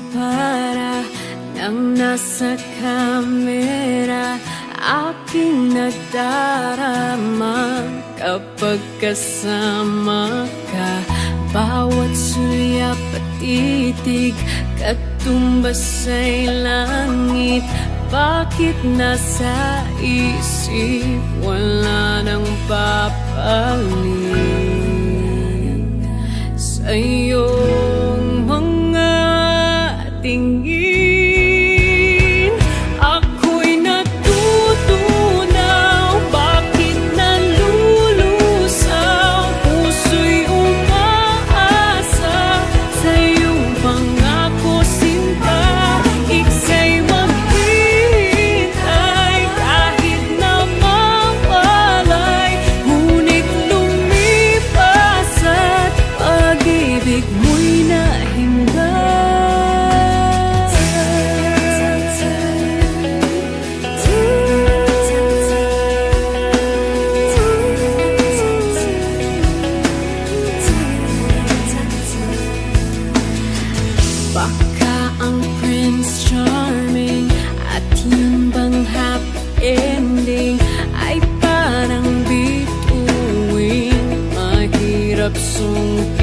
kumpara ng nasa kamera. Aking nadarama kapag kasama ka. Bawat sulyap at titig, katumbas ay langit. Bakit nasa isip wala nang papalit sa iyong mga tingin? Ako'y natutunaw, bakit nalulusaw? Puso'y umaasa sa iyong pangako, sinta. Ika'y maghihintay kahit na mawalay, ngunit lumipas at pag-ibig mo'y nahinggay. Baka ang Prince Charming at yun bang happy ending ay parang bituin, mahirap sungkitin.